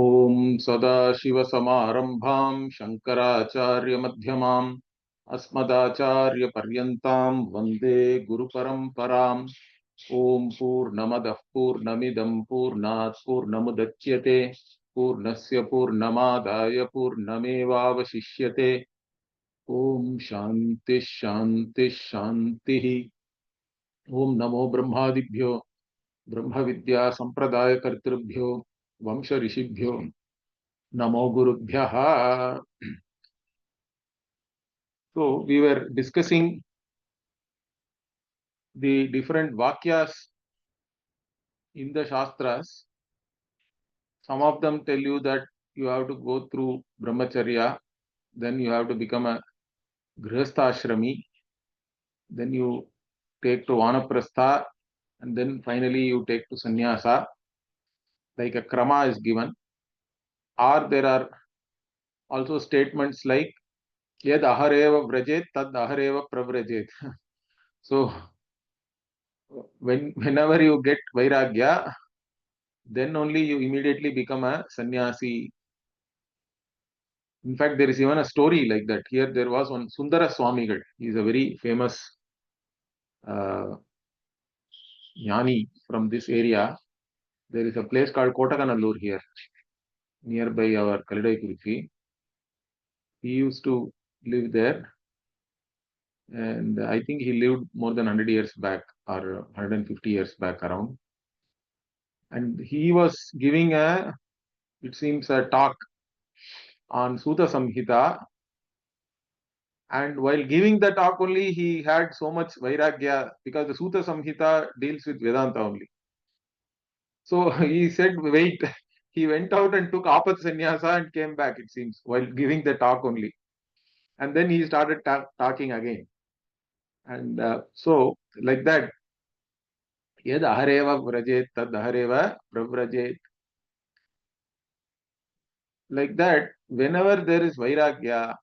ओम सदाशिवसमारंभां शंकराचार्यमध्यमाम् अस्मदाचार्यपर्यन्तां वन्दे गुरुपरम्पराम्। ओम पूर्णमदः पूर्णमिदं पूर्णात् पूर्णमुदच्यते पूर्णस्य पूर्णमादाय पूर्णमेवावशिष्यते। ओम शांति शांति शांतिः। ओम नमो ब्रह्मादिभ्यो ब्रह्म विद्या संप्रदाय कर्तृभ्यो वंश ऋषिभ्यो नमो गुरुभ्यः। So we were discussing the different vakyas in the Shastras. Some of them tell you that you have to go through brahmacharya, then you have to become a grihastha, then you take to vanaprastha, and then finally you take to sannyasa. Like a krama is given. Or there are also statements like yad ahareva vrajet tad ahareva pravrajet. So whenever you get vairagya, then only you immediately become a sannyasi. In fact, there is even a story like that. Here there was one Sundara Swamigal. He is a very famous uh, jnani from this area. There is a place called Kotakanallur here, nearby our Kalidai Kurichi. He used to live there, and I think he lived more than 100 years back or 150 years back around. And he was giving it seems, a talk on Sutta Samhita. And while giving the talk only, he had so much vairagya because the Sutta Samhita deals with Vedanta only. So he said, wait, he went out and took apat sannyasa and came back, it seems, while giving the talk only. And then he started talking again. And so, like that, yad ahareva vrajet tad ahareva pravrajet. Like that, whenever there is vairagya,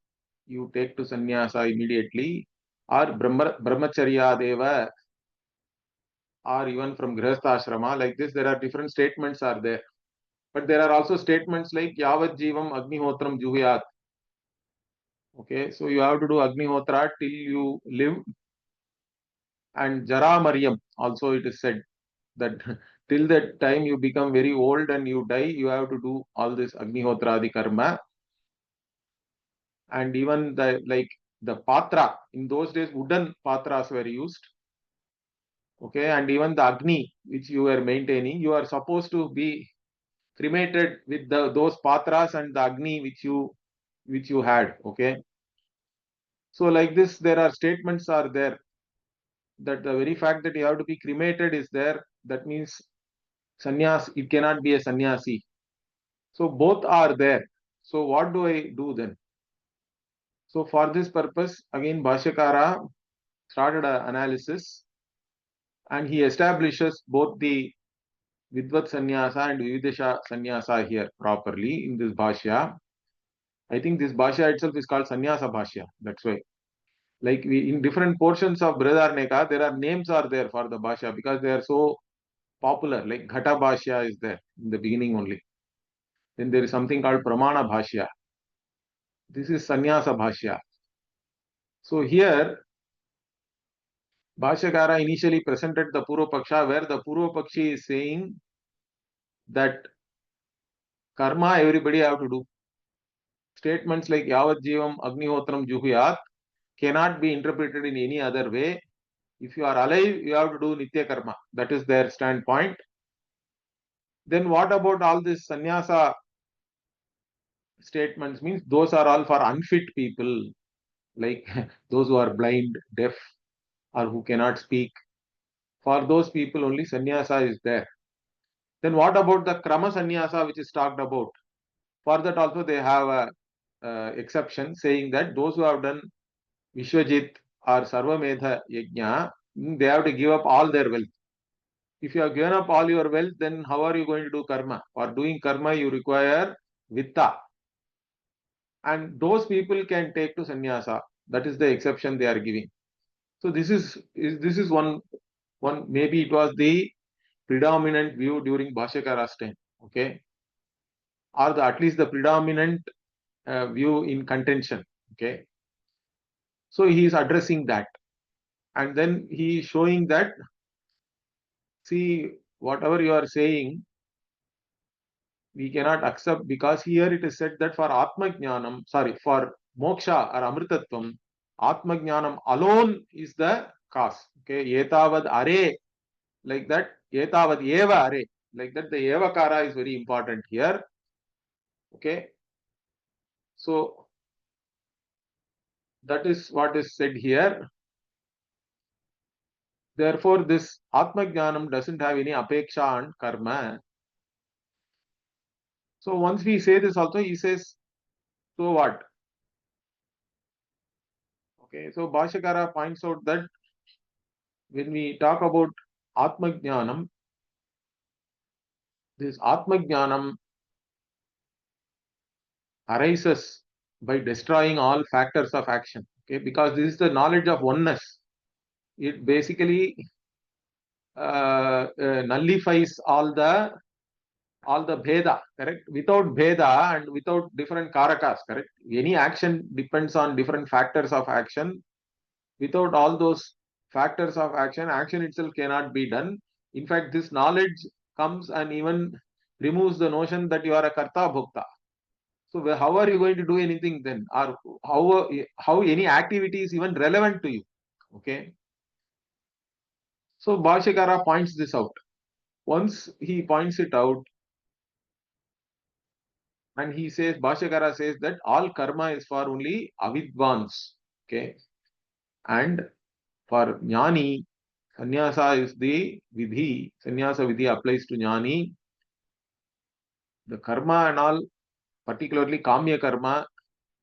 you take to sannyasa immediately, or brahmacharya deva, or even from grihastha ashrama. Like this, there are different statements are there. But there are also statements like yavat jivam agnihotram juhyat. Okay, so you have to do agnihotra till you live. And jara maryam also it is said that till that time you become very old and you die, you have to do all this agnihotra adi karma. And even the patra, in those days wooden patras were used. Okay, and even the agni which you were maintaining, you are supposed to be cremated with those patras and the agni which you had. Okay, so like this, there are statements are there that the very fact that you have to be cremated is there. That means sannyas, it cannot be a sannyasi. So both are there. So what do I do then? So for this purpose, again Bhashyakara started an analysis, and he establishes both the Vidvat sannyasa and Vividesha sannyasa here properly in this Bhashya. I think this Bhashya itself is called Sannyasa Bhashya. That's why. Like we in different portions of Brhadaranyaka, there are names are there for the Bhashya because they are so popular. Like Ghata Bhashya is there in the beginning only. Then there is something called Pramana Bhashya. This is Sannyasa Bhashya. So here, Bhashyakara initially presented the Purva Paksha, where the Purva Pakshi is saying that karma everybody have to do. Statements like Yavat Jivam Agnihotram Juhyat cannot be interpreted in any other way. If you are alive, you have to do Nitya Karma. That is their standpoint. Then what about all these sannyasa statements? Means those are all for unfit people, like those who are blind, deaf, or who cannot speak. For those people only sannyasa is there. Then what about the krama sannyasa which is talked about? For that also they have a exception saying that those who have done Vishwajit or Sarvamedha Yajna, they have to give up all their wealth. If you have given up all your wealth, then how are you going to do karma? For doing karma, you require vitta. And those people can take to sannyasa. That is the exception they are giving. So this is one maybe it was the predominant view during Bhashyakara's time. Okay. or at least the predominant view in contention. Okay, so he is addressing that, and then he is showing that, see, whatever you are saying, we cannot accept, because here it is said that for Atma Jnanam, sorry, for Moksha or Amritatvam, Atma Jnanam alone is the cause. Okay, Yetavad Are, like that, Yetavad Eva Are, like that, the Evakara is very important here. Okay, so that is what is said here. Therefore, this Atma Jnanam doesn't have any apeksha and karma. So once we say this also, he says, so what? Okay, so Bhashyakara points out that when we talk about Atma Jnanam, this Atma Jnanam arises by destroying all factors of action. Okay, because this is the knowledge of oneness. It basically nullifies all the bheda, correct? Without bheda and without different karakas, correct? Any action depends on different factors of action. Without all those factors of action, action itself cannot be done. In fact, this knowledge comes and even removes the notion that you are a karta bhokta. So how are you going to do anything then? Or how any activity is even relevant to you? Okay. So Bhashyakara points this out. Once he points it out, and he says, Bhashyakara says that all karma is for only avidvans. Okay. And for jnani, sannyasa is the vidhi. Sannyasa vidhi applies to jnani. The karma and all, particularly kamya karma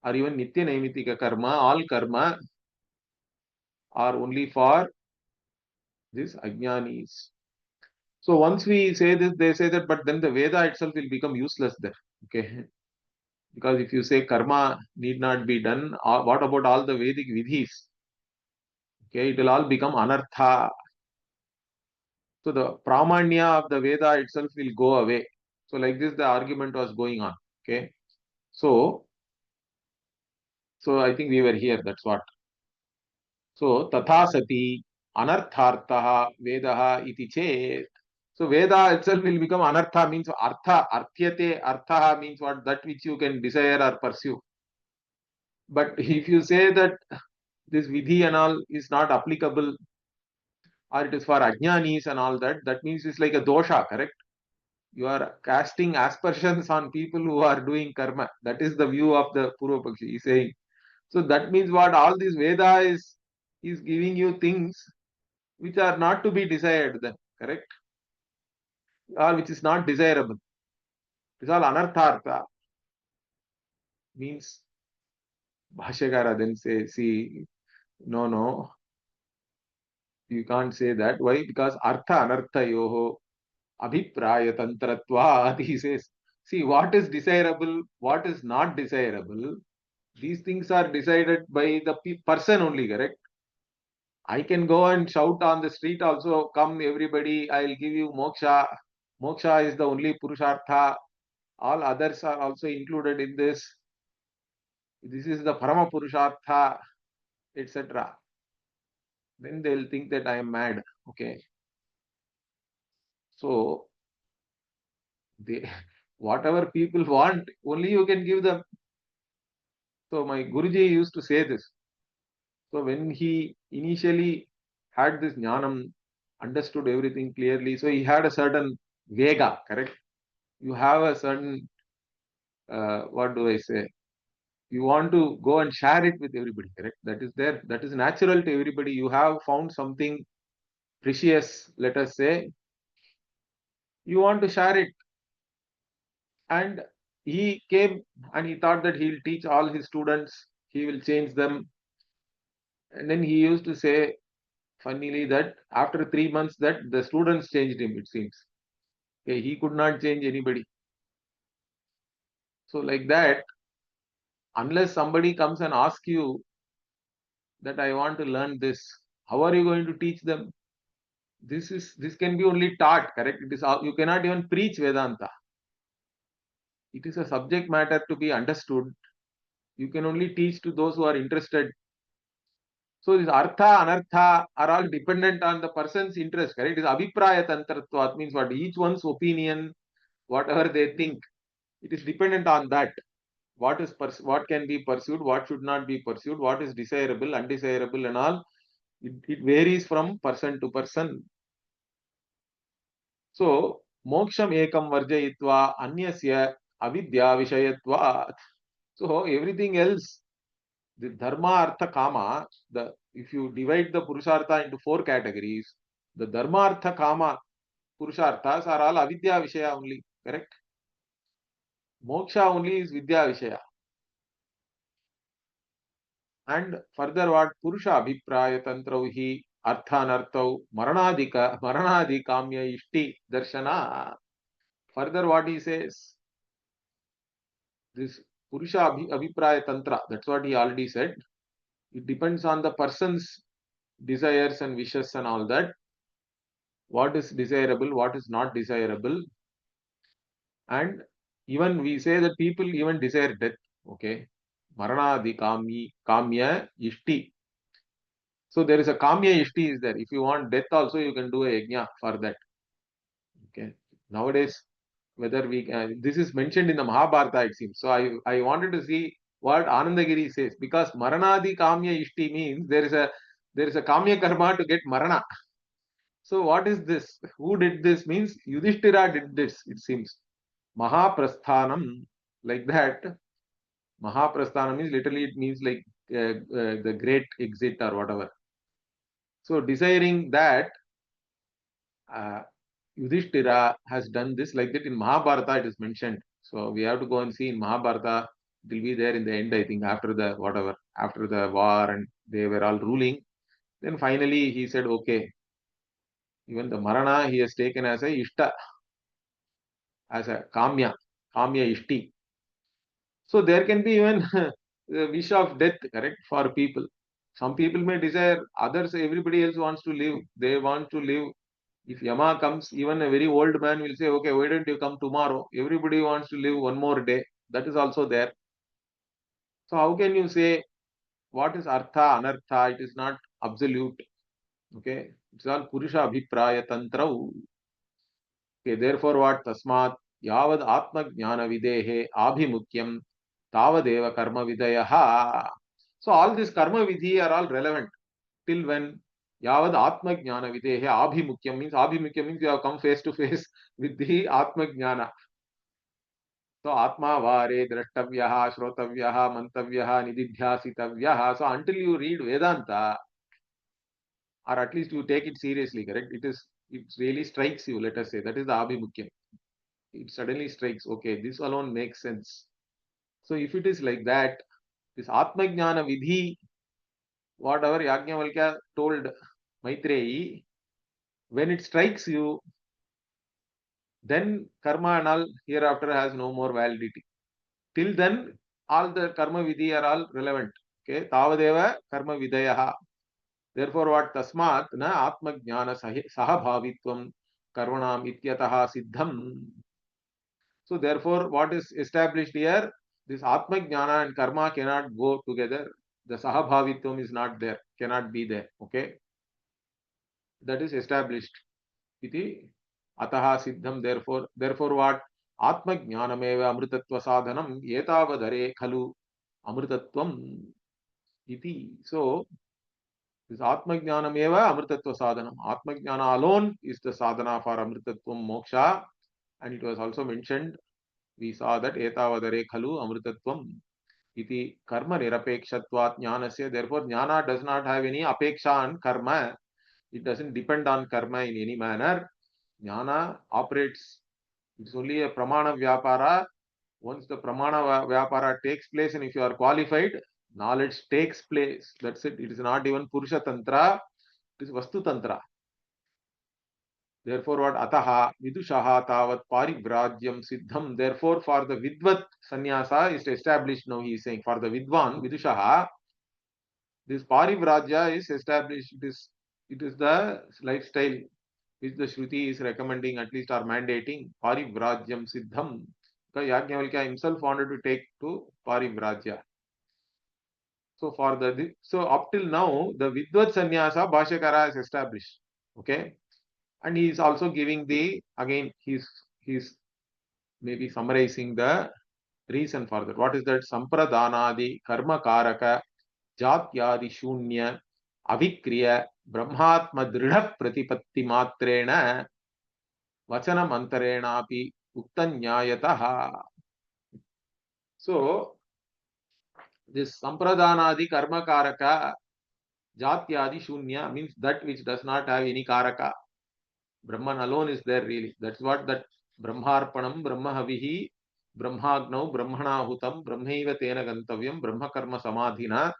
or even nitya naimitika karma, all karma are only for these ajnanis. So once we say this, they say that, but then the Veda itself will become useless then. Okay. Because if you say karma need not be done, what about all the Vedic vidhis? Okay, it will all become anartha. So the pramanya of the Veda itself will go away. So like this, the argument was going on. Okay. So, so I think we were here. That's what. So tatha sati anarthartaha vedaha iti chet. So Veda itself will become anartha, means artha, arthyate, artha means what? That which you can desire or pursue. But if you say that this vidhi and all is not applicable, or it is for ajnanis and all that, that means it's like a dosha, correct? You are casting aspersions on people who are doing karma. That is the view of the Purva Pakshi. He's saying. So that means what? All this Veda is giving you things which are not to be desired then, correct? Or which is not desirable. It's all anarthartha. Means Bhashyakara then say, see, no, no, you can't say that. Why? Because artha anartha yoho abhipraya tantratvat. He says, see, what is desirable, what is not desirable, these things are decided by the person only, correct? I can go and shout on the street also, come everybody, I'll give you moksha. Moksha is the only purushartha. All others are also included in this. This is the parama purushartha, etc. Then they'll think that I am mad. Okay. So they, whatever people want, only you can give them. So my Guruji used to say this. So when he initially had this jnanam, understood everything clearly, so he had a certain vega, correct? You have a certain, what do I say? You want to go and share it with everybody, correct? That is there. That is natural to everybody. You have found something precious, let us say. You want to share it. And he came and he thought that he'll teach all his students, he will change them. And then he used to say, funnily, that after 3 months that the students changed him, it seems. Okay, he could not change anybody. So like that, unless somebody comes and asks you that I want to learn this, how are you going to teach them? This can be only taught, correct? It is, you cannot even preach Vedanta. It is a subject matter to be understood. You can only teach to those who are interested. So this artha, anartha are all dependent on the person's interest, correct? It is abhipraya tantratvat, means what? Each one's opinion, whatever they think, it is dependent on that. What can be pursued, what should not be pursued, what is desirable, undesirable, and all. It varies from person to person. So moksham ekam varjayitva anyasya avidya vishayatvat. So everything else, the dharma, artha, kama, if you divide the purushartha into four categories, the dharma, artha, kama purusharthas are all avidya vishaya only, correct? Moksha only is vidya vishaya. And further what? Purusha abhipraya tantrau hi arthanartau maranadi kamya ishti darshana. Further what he says? This Purusha abhipraya tantra, that's what he already said. It depends on the person's desires and wishes and all that. What is desirable, what is not desirable. And even we say that people even desire death. Okay. Maranadi kamya ishti. So there is a kamya ishti is there. If you want death also, you can do a yajna for that. Okay. Nowadays, whether we this is mentioned in the Mahabharata, it seems. So I wanted to see what Anandagiri says, because Maranadi Kamya Ishti means there is a Kamya karma to get Marana. So what is this? Who did this? Means Yudhishthira did this, it seems. Mahaprasthanam, like that. Mahaprasthanam means literally it means like the great exit or whatever. So desiring that, uh, Yudhishthira has done this like that. In Mahabharata it is mentioned. So we have to go and see in Mahabharata. It will be there in the end, I think, after the whatever, after the war and they were all ruling. Then finally he said, okay, even the Marana he has taken as a Ishta, as a Kamya Ishti. So there can be even the wish of death, correct, for people. Some people may desire, others, everybody else wants to live. They want to live. If Yama comes, even a very old man will say, okay, why don't you come tomorrow? Everybody wants to live one more day. That is also there. So how can you say what is artha, anartha? It is not absolute. Okay. It's all Purusha Abhipraya Tantra. Okay. Therefore what? Tasmat Yavad Atma Jnana Videhe Abhimukyam Tavadeva Karma Vidayaha. So all these karma vidhi are all relevant till when Yavad Atma Jnana Videhe Abhimukyam means you have come face to face with the Atma Jnana. So Atma Vare Drashtavyaha Shrotavyaha Mantavyaha Nididhyasitavyaha. So until you read Vedanta, or at least you take it seriously, correct? It really strikes you, let us say. That is the Abhimukyam. It suddenly strikes, okay, this alone makes sense. So if it is like that, this Atma Jnana Vidhi, whatever Yajnavalkya told Maitreyi, when it strikes you, then karma and all hereafter has no more validity. Till then, all the karma vidhi are all relevant. Okay, tavadeva karma vidayaha. Therefore, what tasmat na atma jnana sahabhavitvam karmanam ityataha siddham. So, therefore, what is established here? This atma jnana and karma cannot go together. The sahabhavitvam is not there, cannot be there. Okay, that is established. Iti ataha siddham. Therefore what? Atma jnanameva amritatva sadhanam etavadare khalu amritatvam iti. So this Atma jnanameva amritatva sadhanam. Atma jnana alone is the sadhana for amritatvam moksha. And it was also mentioned, we saw that etavadare khalu amritatvam iti karma nirapekshatvat jnanasya. Therefore jnana does not have any apeksha on karma. It doesn't depend on karma in any manner. Jnana operates, it's only a pramana vyapara. Once the pramana vyapara takes place and if you are qualified, knowledge takes place. That's it. It is not even Purusha Tantra, it is Vastu Tantra. Therefore, what? Ataha vidushaha tavat parivrajyam siddham. Therefore, for the vidvat sannyasa is established now, he is saying. For the vidvan, vidushaha, this parivrajya is established. It is the lifestyle which the Shruti is recommending, at least or mandating, parivrajyam siddham, because Yajnavalkya himself wanted to take to Parivrajya. So up till now, the Vidvat Sannyasa Bhashyakara has established. Okay. And he is also giving he's maybe summarizing the reason for that. What is that? Sampradanadi Karma Karaka Jatyadi Shunya Avikriya Brahmatma Dridha Pratipatti Matrena Vachana Mantarena Api Uttanyayataha. So this Sampradanadi Karma Karaka Jatyadi Shunya means that which does not have any Karaka. Brahman alone is there really. That's what that Brahmarpanam, Brahmahavihi, Brahmagnau, Brahmanahutam, Brahmaiva Tena Gantavyam, Brahma Karma Samadhina.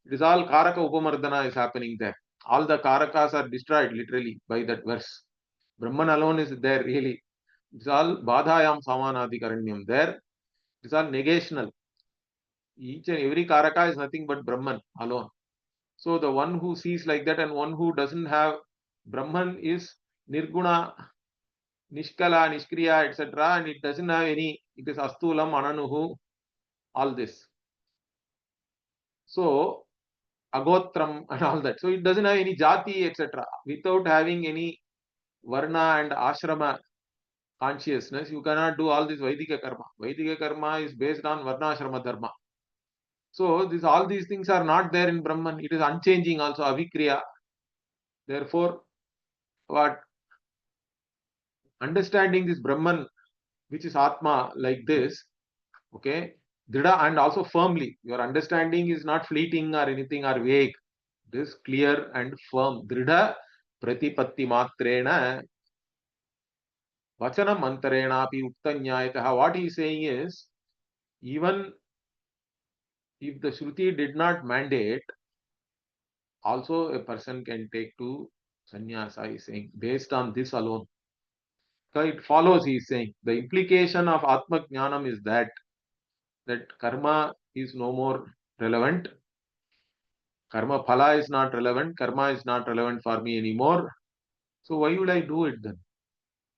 It is all Karaka Upamardana is happening there. All the Karakas are destroyed literally by that verse. Brahman alone is there really. It's all Badhayam Samanadikaranyam there. It's all negational. Each and every Karaka is nothing but Brahman alone. So the one who sees like that and one who doesn't have Brahman is Nirguna, Nishkala, Nishkriya, etc. And it doesn't have any, it is Astulam, Ananuhu, all this. So, Agotram and all that. So, it doesn't have any Jati, etc. Without having any Varna and Ashrama consciousness, you cannot do all this Vaidika Karma. Vaidika Karma is based on Varna Ashrama Dharma. So, all these things are not there in Brahman. It is unchanging also, Avikriya. Therefore, what understanding this Brahman, which is Atma, like this, okay, Dhrida, and also firmly. Your understanding is not fleeting or anything or vague. It is clear and firm. Dhrida pratipatti matrena vachana mantarena api uktanyayataha. What he is saying is, even if the Shruti did not mandate, also a person can take to sannyasa, he is saying, based on this alone. So it follows, he is saying, the implication of Atma Jnanam is that karma is no more relevant. Karma phala is not relevant. Karma is not relevant for me anymore. So why would I do it then?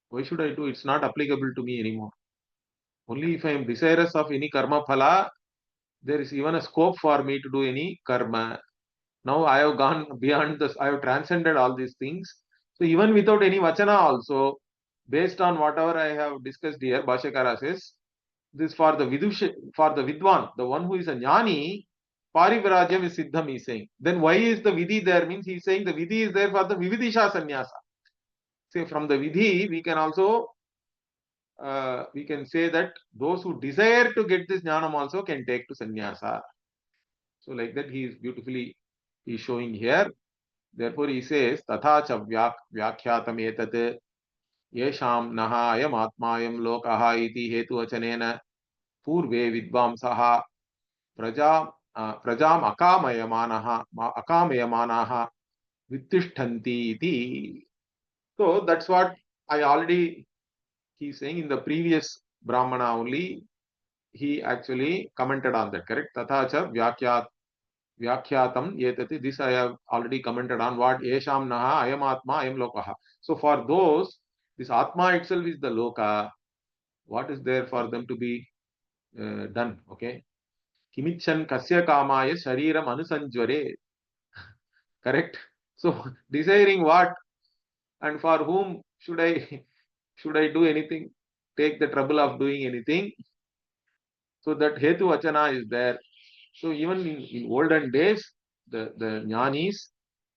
Why should I do it? It's not applicable to me anymore. Only if I am desirous of any karma phala, there is even a scope for me to do any karma. Now I have gone beyond this. I have transcended all these things. So even without any vachana also, based on whatever I have discussed here, Bhashyakara says, this for the Vidwan, the one who is a jnani, Parivrajyam is Siddham, he is saying. Then why is the Vidhi there? Means he is saying the Vidhi is there for the Vividisha Sannyasa. Say from the Vidhi, we can also, we can say that those who desire to get this jnanam also can take to sannyasa. So like that he is beautifully, he is showing here. Therefore he says, Tatha cha vyakhyatam etat yesham naha ayam atmayam lokaha iti hetu achanena purve vidvamsaha prajam akamayamanaha vittishtanti iti. So that's what I already, he is saying in the previous Brahmana only, he actually commented on that, correct? Tathacha vyakhyatam yetati. This I have already commented on. What? Yesham naha ayam atma ayam lokaha. So for those, this atma itself is the loka. What is there for them to be done? Okay. Kimichan kasya kamaya shariram anusanjvare. Correct. So desiring what and for whom should I do anything? Take the trouble of doing anything? So that hetu vachana is there. So even in olden days, the jnanis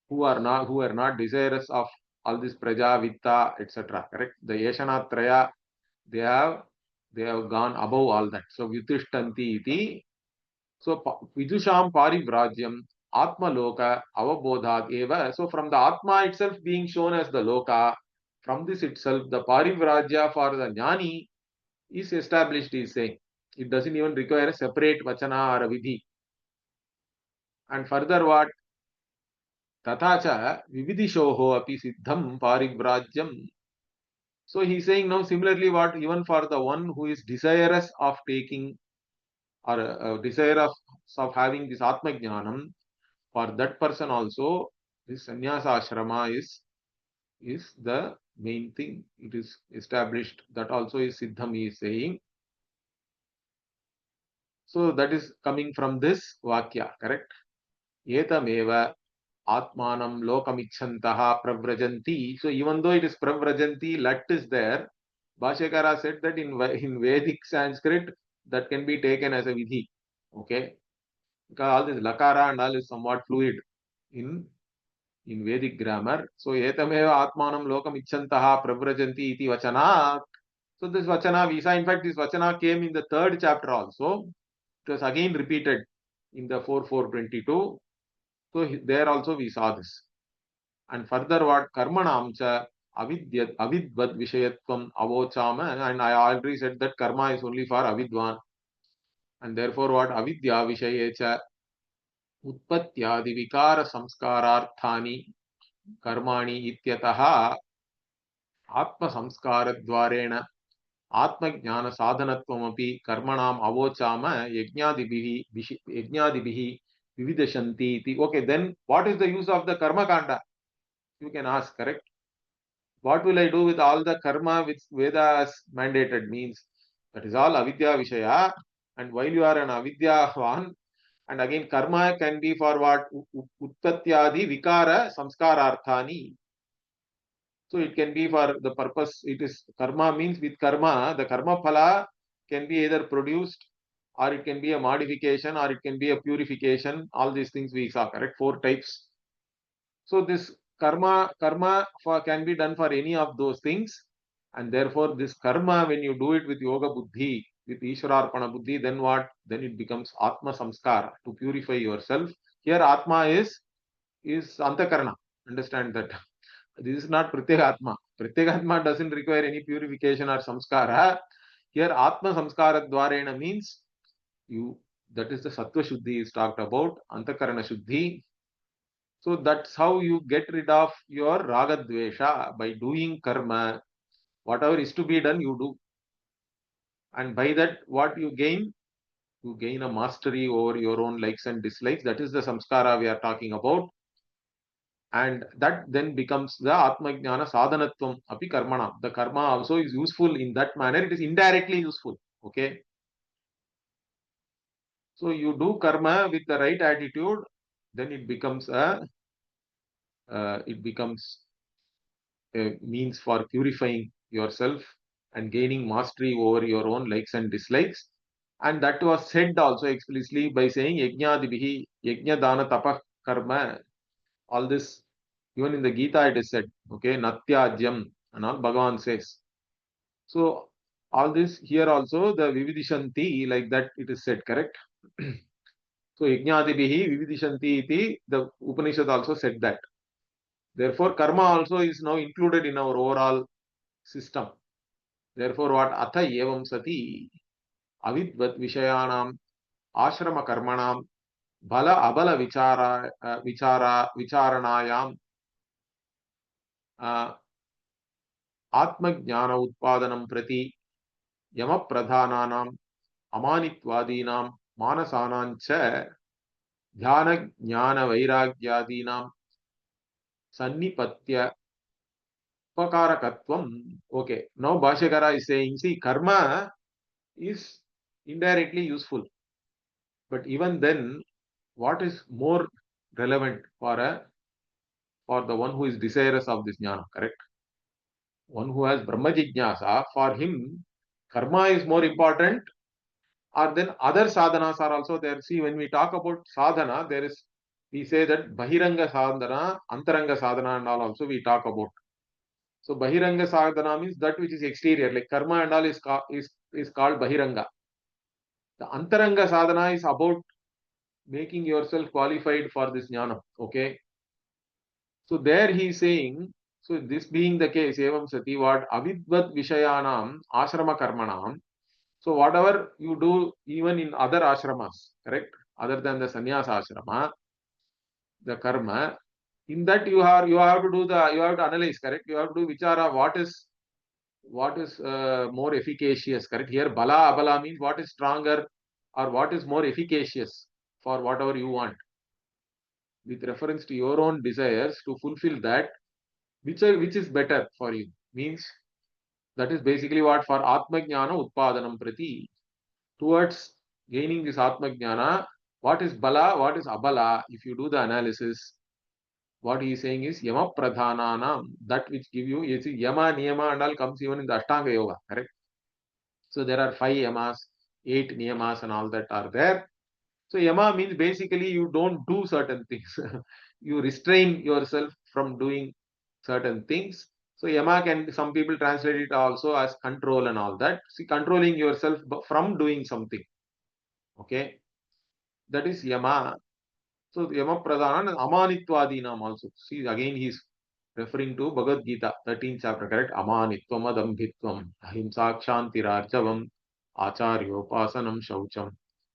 who are not desirous of all this praja, vitta, etc. Correct? The yeshanatraya, they have gone above all that. So vitishtanti iti. So vidusham parivrajyam atma loka avabodhat eva. So from the atma itself being shown as the loka, from this itself the parivrajya for the jnani is established, he is saying. It doesn't even require a separate vachana or a vidhi. And further what? Tathacha vividishoho api siddham parivrajyam. So he is saying now similarly what? Even for the one who is desirous of taking or desirous of having this Atma Jnanam, for that person also this sannyasa ashrama is the main thing. It is established. That also is siddham, he is saying. So that is coming from this Vakya, correct? Etameva Atmanam Lokamichantaha Pravrajanti. So even though it is Pravrajanti, Lat is there. Bhashyakara said that in Vedic Sanskrit, that can be taken as a Vidhi. Okay? Because all this Lakara and all is somewhat fluid in Vedic grammar. So Etameva Atmanam Lokamichantaha Pravrajanti iti Vachana. So this Vachana, we saw, in fact, this Vachana came in the third chapter also. It was again repeated in the 4.4.22. So there also we saw this. And further what? Karmanam cha avidvad vishayatvam avochama. And I already said that karma is only for avidvan. And therefore what? Avidya vishaye cha utpatyadi vikara samskararthani karmani ityataha atma samskaradvarena आत्मज्ञान साधनत्वमपि कर्मणाम अवोचाम यज्ञादिभिः विविदशन्ति इति. Okay, then what is the use of the karma kanda? You can ask, correct? What will I do with all the karma which Veda has mandated? Means that is all avidya vishaya. And while you are an avidyavan, and again karma can be for what? Utpatyadi vikara samskararthani. So it can be for the purpose, it is karma means with karma, the karma phala can be either produced or it can be a modification or it can be a purification. All these things we saw, correct? 4 types. So this karma can be done for any of those things. And therefore this karma, when you do it with yoga buddhi, with Ishwararpana buddhi, then what? Then it becomes Atma Samskara, to purify yourself. Here Atma is Antakarana. Understand that. This is not Pratyagatma. Pratyagatma doesn't require any purification or samskara. Here Atma samskara dvarena means that is the Sattva Shuddhi is talked about, Antakarana Shuddhi. So that's how you get rid of your Raga Dvesha, by doing karma. Whatever is to be done, you do. And by that, what you gain? You gain a mastery over your own likes and dislikes. That is the samskara we are talking about. And that then becomes the Atmajnana Sadhanatvam api karmana. The karma also is useful in that manner. It is indirectly useful. Okay. So you do karma with the right attitude, then it becomes a means for purifying yourself and gaining mastery over your own likes and dislikes. And that was said also explicitly by saying Yajnadibihi, Yajna Dana Tapah Karma. All this, even in the Gita it is said, okay, Natyajyam, and all Bhagavan says. So all this here also, the Vividishanti, like that it is said, correct? So Yajnadibihi Vividishanti iti, the Upanishad also said that. Therefore, karma also is now included in our overall system. Therefore, what? Atha evam sati avidvat vishayanam ashrama karmanam bala abala vicharanayam आत्मज्ञान उत्पादनं प्रति यमप्रधानानाम् अमानित्वादीनां मानसानां च ध्यान ज्ञान वैराग्यादीनां सन्निपत्य उपकारकत्वम्. Okay, now Bhashyakara is saying, see, karma is indirectly useful, but even then, what is more relevant for the one who is desirous of this jnana, correct? One who has Brahma Jignasa, for him, karma is more important, or then other sadhanas are also there. See, when we talk about sadhana, we say that Bahiranga sadhana, Antaranga sadhana and all also we talk about. So Bahiranga sadhana means that which is exterior, like karma and all is called Bahiranga. The Antaranga sadhana is about making yourself qualified for this jnana. Okay. So there he is saying, so this being the case, evam sati, what avidvat vishayanam ashrama karmanam. So whatever you do, even in other ashramas, correct, other than the sannyasa ashrama, the karma, in that you have to do you have to analyze, correct. You have to do vichara, what is more efficacious, correct. Here bala abala means what is stronger or what is more efficacious for whatever you want, with reference to your own desires to fulfill that, which is better for you, means that is basically what, for atma jnana utpadanam prati, towards gaining this Atma Jnana. What is Bala, what is Abala? If you do the analysis, what he is saying is Yama Pradhananam, that which give you, you see, Yama, Niyama and all comes even in the Ashtanga Yoga, correct? So there are 5 Yamas, 8 Niyamas and all that are there. So Yama means basically you don't do certain things. You restrain yourself from doing certain things. So Yama can, some people translate it also as control and all that. See, controlling yourself from doing something. Okay. That is Yama. So Yama Pradhanan and Amanitwadinam also. See, again he is referring to Bhagavad Gita, 13th chapter, correct? Amanitvam adambhitvam ahimsakshantirarjavam acharyopasanam shaucham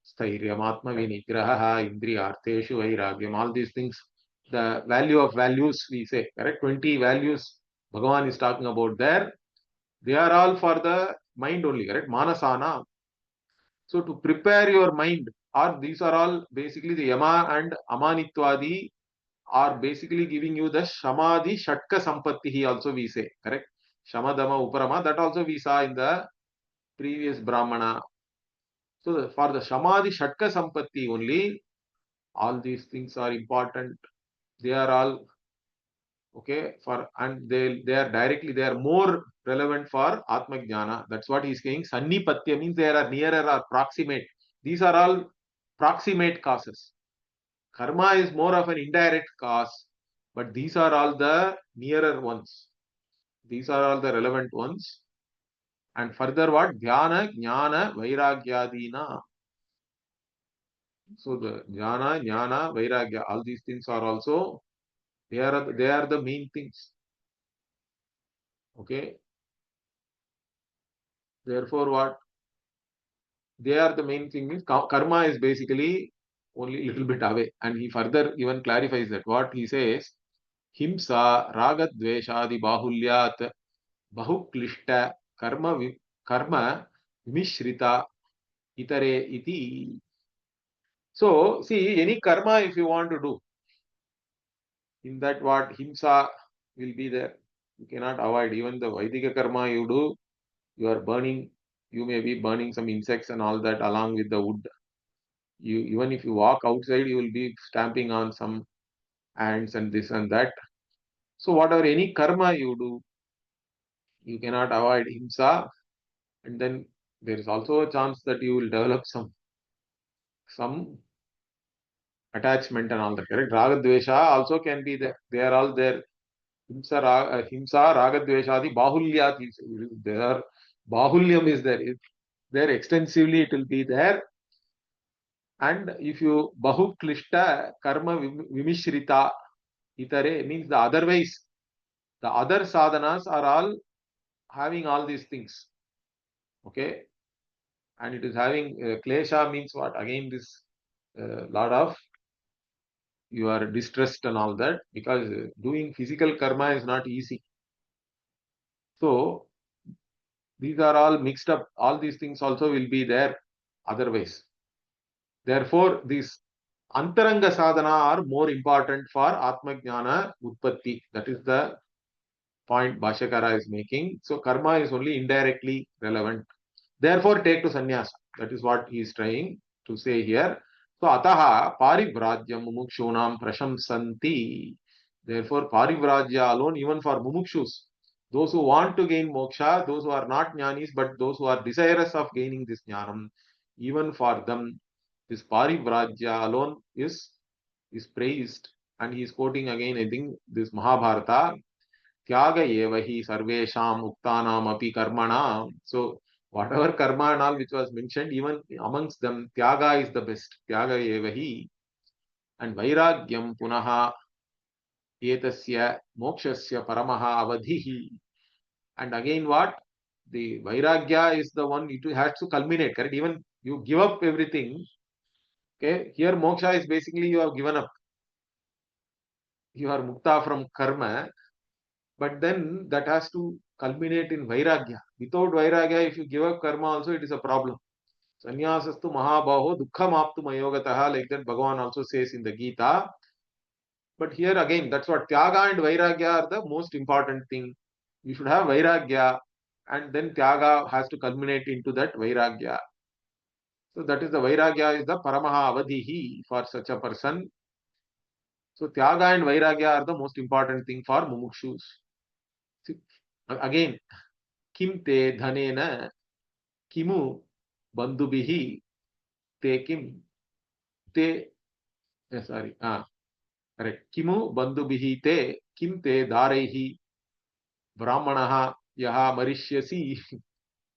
sthairyamatma vinigraha indriyartheshu vairagyam. All these things, the value of values we say, correct? 20 values Bhagavan is talking about there. They are all for the mind only, correct? Manasana. So to prepare your mind, or these are all basically the Yama and Amanitwadi are basically giving you the Shamadhi Shatka Sampatti also we say, correct? Shamadama Uparama, that also we saw in the previous Brahmana. So for the Shamadhi Shatka Sampatti only, all these things are important. They are all okay for, and they are directly, they are more relevant for Atma Jnana. That's what he's saying. Sannipatya means they are nearer or proximate. These are all proximate causes. Karma is more of an indirect cause, but these are all the nearer ones. These are all the relevant ones. And further what? Dhyana, Jnana, Vairagyadina. So the Jnana, Jnana, Vairagya, all these things are also, they are the main things. Okay. Therefore what? They are the main thing means karma is basically only little bit away. And he further even clarifies that. What he says, Himsa, Raga, Dveshadi, Bahulyat, Bahuklishta, Karma, Vimishrita, Itare, Iti. So, see, any karma if you want to do, in that what himsa will be there. You cannot avoid. Even the Vaidika karma you do, you are burning, you may be burning some insects and all that along with the wood. You, even if you walk outside, you will be stamping on some ants and this and that. So whatever any karma you do, you cannot avoid himsa, and then there is also a chance that you will develop some attachment and all that. Correct? Raga dvesha also can be there. They are all there. Himsa, Ragadveshadi, Bahulyat. There, Bahulyam is there. There extensively it will be there. And if you Bahuklishta, Karma Vimishrita, Itare means the otherwise, the other sadhanas are all having all these things. Okay. And it is having Klesha means what? Again, this lot of you are distressed and all that because doing physical karma is not easy. So these are all mixed up. All these things also will be there otherwise. Therefore, these Antaranga sadhana are more important for Atma Jnana Utpatti. That is the point Bhashyakara is making. So, karma is only indirectly relevant. Therefore, take to sannyasa. That is what he is trying to say here. So, ataha parivrajya mumukshunam prashamsanti. Therefore, parivrajya alone, even for mumukshus, those who want to gain moksha, those who are not jnanis, but those who are desirous of gaining this jnanam, even for them, this parivrajya alone is praised. And he is quoting again, I think, this Mahabharata. Tyaga eva hi sarvesham uktanam api karmana. So, whatever karma and all which was mentioned, even amongst them, Tyaga is the best. Tyaga eva hi. And Vairagyam punaha etasya mokshasya paramaha avadhihi. And again, what? The Vairagya is the one, it has to culminate, correct? Even you give up everything. Okay, here moksha is basically you have given up. You are mukta from karma, but then that has to culminate in Vairagya. Without Vairagya, if you give up karma also, it is a problem. Sannyasastu mahabaho dukkham aptu mayogataha, like that Bhagavan also says in the Gita. But here again, that's what Tyaga and Vairagya are the most important thing. You should have Vairagya, and then Tyaga has to culminate into that Vairagya. So that is the Vairagya is the Paramaha Avadhihi for such a person. So Tyaga and Vairagya are the most important thing for Mumukshus. Again, Kim te dhanena kimu bandhubihi te kim te, sorry, correct. Kimu bandhubihi te kim te dharehi brahmanaha yaha marishyasi.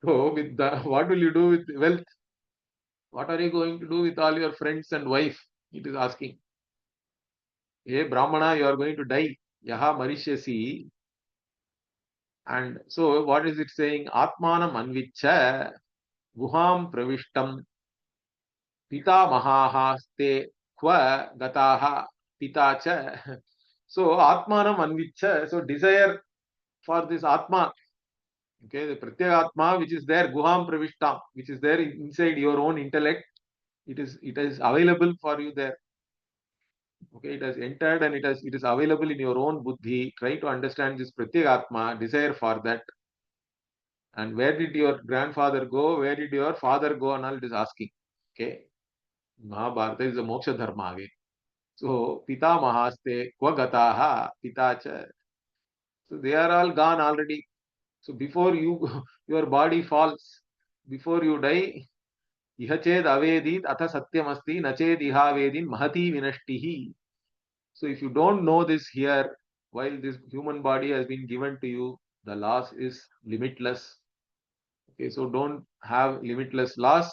So with the, what will you do with wealth? What are you going to do with all your friends and wife? It is asking. Hey Brahmana, you are going to die. Yaha marishyasi. And so what is it saying? Atmanam anvicha guham pravishtam pita mahahaste kva gataha pita cha. So atmanam anvicha. So desire for this atma. Okay, the pratyagatma which is there, guham pravishtam, which is there inside your own intellect. It is available for you there. Okay, it has entered and it is available in your own buddhi. Try to understand this pratyagatma, desire for that. And where did your grandfather go? Where did your father go? And all it is asking. Okay. Mahabharata is the moksha dharma again. So, Pita Mahaste, Kvagataha, Pitacha. So, they are all gone already. So, before you, your body falls, before you die, Ihached Avedit Atha Satyamasti Nached Ihavedin Mahati Vinashtihi. So, if you don't know this here, while this human body has been given to you, the loss is limitless. Okay, so don't have limitless loss.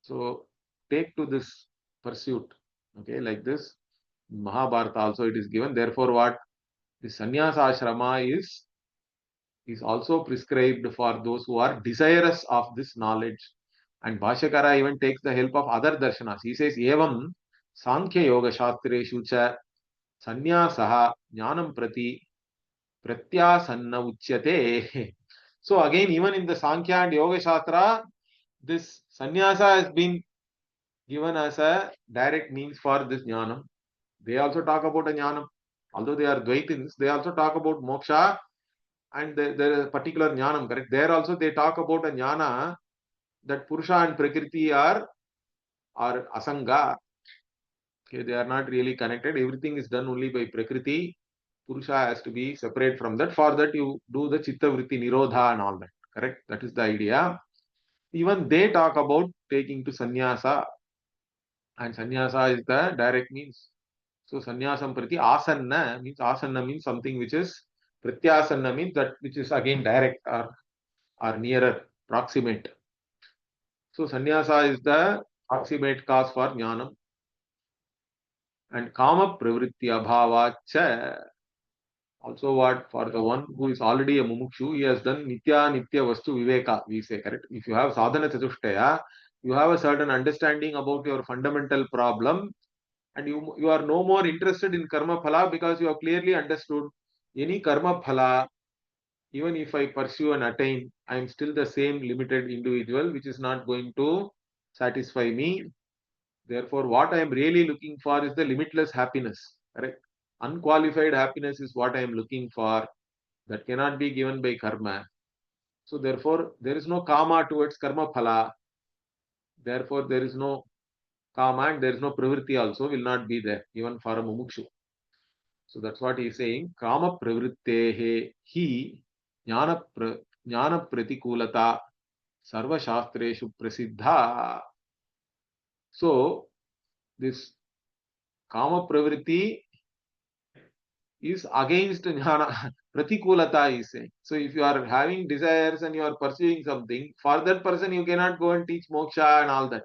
So take to this pursuit. Okay, like this. Mahabharata also it is given. Therefore, what the sannyasa ashrama is also prescribed for those who are desirous of this knowledge. And Bhashyakara even takes the help of other darshanas. He says, Evam Sankhya Yoga Shastreshu cha sanyasaha jnanam prati pratyasanna uchyate. So again, even in the Sankhya and Yoga Shastra, this sannyasa has been given as a direct means for this jnanam. They also talk about a jnanam. Although they are Dvaitins, they also talk about moksha and there is a particular jnanam, correct? There also they talk about a jnana that Purusha and Prakriti are asanga. Okay, they are not really connected. Everything is done only by Prakriti. Purusha has to be separate from that. For that, you do the Chitta Vritti Nirodha and all that. Correct? That is the idea. Even they talk about taking to sannyasa, and sannyasa is the direct means. So sannyasam prati asanna means something which is pratyasanna means that which is again direct or nearer, proximate. So sannyasa is the proximate cause for jnanam. And kama pravritti abhavacha. Also what for the one who is already a mumukshu, he has done nitya vastu viveka, we say, correct? If you have sadhana chatushtaya, you have a certain understanding about your fundamental problem and you are no more interested in karma phala because you have clearly understood any karma phala, even if I pursue and attain, I am still the same limited individual which is not going to satisfy me. Therefore, what I am really looking for is the limitless happiness. Correct? Unqualified happiness is what I am looking for. That cannot be given by karma. So therefore, there is no kama towards karma phala. Therefore, there is no kama and there is no pravritti also will not be there even for a mumukshu. So that's what he is saying. Kama pravrittehe hi jnana pratikulata sarva shastreshu prasiddha. So this kama pravritti is against jnana. Pratikulata is saying. So if you are having desires and you are pursuing something, for that person you cannot go and teach moksha and all that.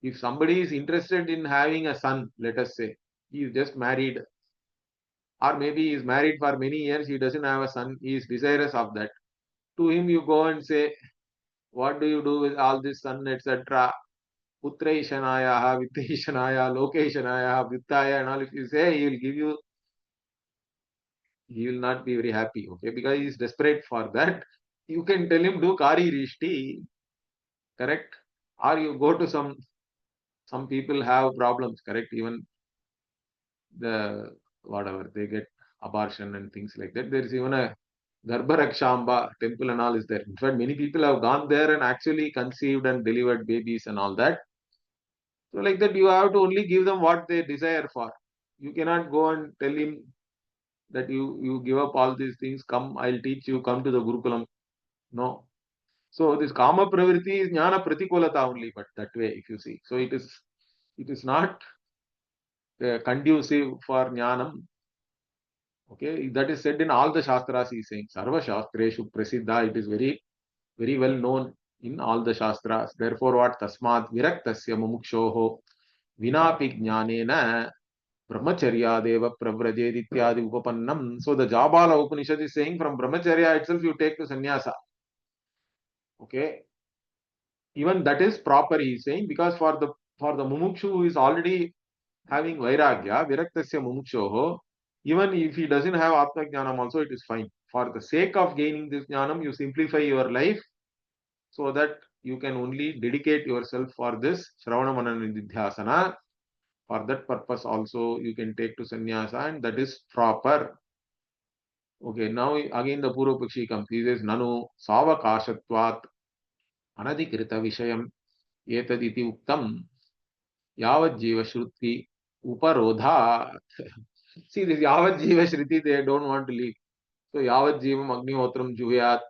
If somebody is interested in having a son, let us say, he is just married, or maybe he is married for many years, he doesn't have a son, he is desirous of that. To him, you go and say, what do you do with all this son, etc. Putraishanaya, Vittaishanaya, Lokeshanaya, Vittaya, and all. If you say, he will give you, he will not be very happy, okay, because he is desperate for that. You can tell him, do Kari Rishti, correct? Or you go to some people have problems, correct? Even the whatever they get abortion and things like that. There is even a Garbharakshamba temple and all is there. In fact, many people have gone there and actually conceived and delivered babies and all that. So like that, you have to only give them what they desire for. You cannot go and tell him that you give up all these things. Come, I'll teach you. Come to the Gurukulam. No. So this kama pravritti is jnana pratikulata only, but that way, if you see. So it is not conducive for jnanam. Okay, that is said in all the shastras. He is saying sarva shastreshu prasiddha. It is very very well known in all the shastras. Therefore, what tasmat viraktasya mumukshoho vinapi jnanena brahmacharyadeva pravrajet ityadi upapannam. So the Jabala Upanishad is saying from brahmacharya itself you take to sannyasa. Okay, even that is proper. He is saying because for the mumukshu who is already having vairagya, viraktasya mumukshoho, even if he doesn't have atma jnanam also, it is fine. For the sake of gaining this jnanam, you simplify your life so that you can only dedicate yourself for this Shravana Manana Nidhyasana. For that purpose also you can take to sannyasa and that is proper. Okay, now again the Purva Pakshi comes. He says, Nanu Savakashatvat Anadhikrita Vishayam Etaditi Uktam Yavat Jiva Shruti Uparodha. See this Yavat Jiva Shruti, they don't want to leave. So Yavat Jivam Agnihotram Juhyat,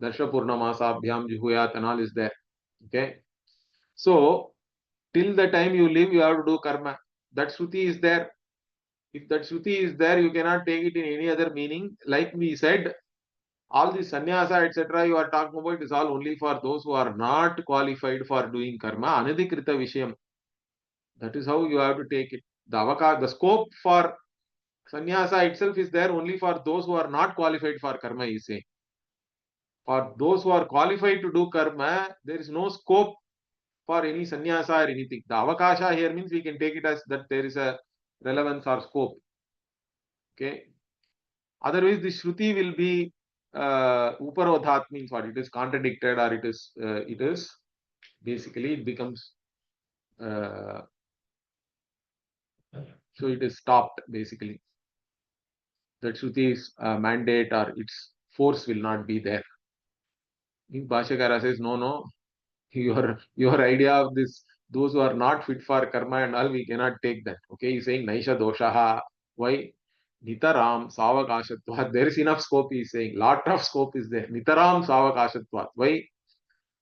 Darsha Purnamasabhyam Juhyat and all is there. Okay. So till the time you live, you have to do karma. That Shruti is there. If that Shruti is there, you cannot take it in any other meaning. Like we said, all this sannyasa, etc., you are talking about is all only for those who are not qualified for doing karma. Anadhikrita Vishayam. That is how you have to take it. The scope for sannyasa itself is there only for those who are not qualified for karma, he say. For those who are qualified to do karma, there is no scope for any sannyasa or anything. The avakasha here means we can take it as that there is a relevance or scope. Okay. Otherwise, the shruti will be uparodhat means what? It is contradicted or it is basically it becomes so it is stopped basically. That Shruti's mandate or its force will not be there. In Bhashyakara says, no, your idea of this, those who are not fit for karma and all, we cannot take that. Okay, he's saying Naisha doshaha. Why? Nitaram savakashatvat. There is enough scope, he's saying. Lot of scope is there. Nitaram savakashatvat. Why?